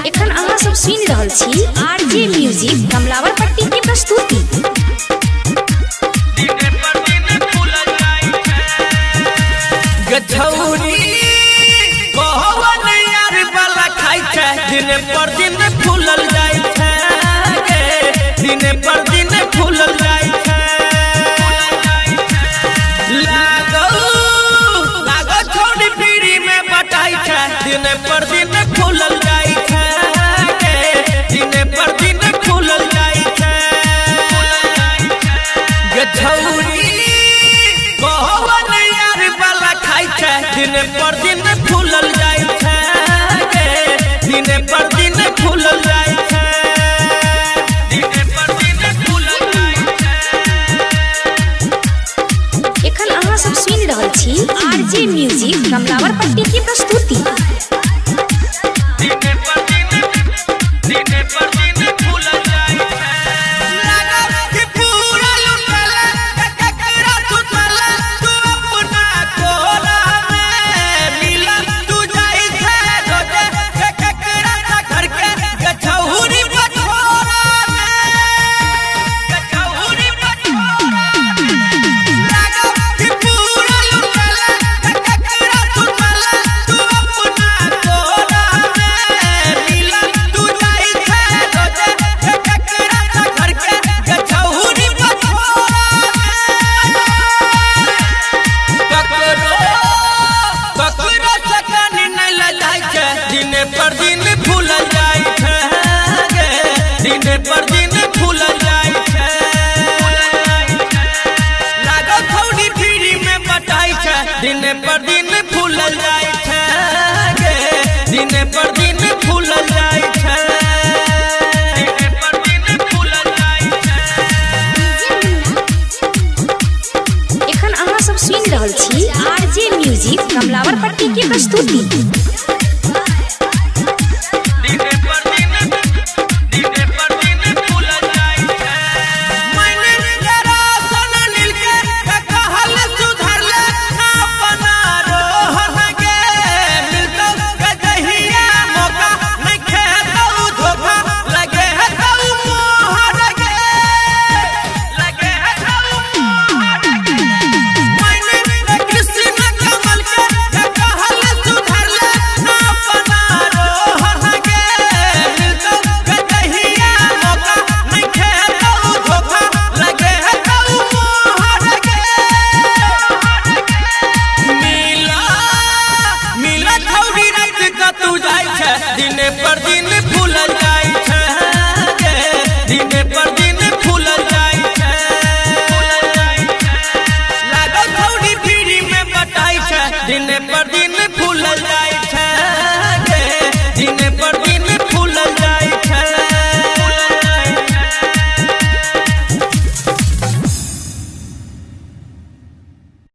एखन अहाँ सब सुनि रहल छी आरजे म्यूजिक कमलावर पट्टी की प्रस्तुति। गछौरी कहवन यार वाला खाइ छै दिन पर दिन फूलल जाइ छै दिन पर दिन फूलल जाइ छै लागो छोड़ी पीढ़ी में बटाई छै दिन पर दिन फूलल जाइ छै दिन पर दिन फूलल जाइ छै गछौरी कहवन यार वाला खाइ छै दिन पर दिन फूलल जाइ छै दिन पर दिन फूलल जाइ छै दिन पर दिन फूलल जाइ छै। एखन अहाँ सब सुनि रहल छी आरजे म्यूजिक कमलावर पट्टी की प्रस्तुति। दिन पर दिन फूलल जाइ छै दिन पर दिन फूलल जाइ छै लागो थोड़ी पीढ़ी में बटाई छै दिन पर दिन फूलल जाइ छै दिन पर दिन फूलल जाइ छै दिन पर दिन फूलल जाइ छै। एखन अहाँ सब सुनि रहल छी आरजे म्यूजिक कमलावर पट्टी की प्रस्तुति। दिन पर दिन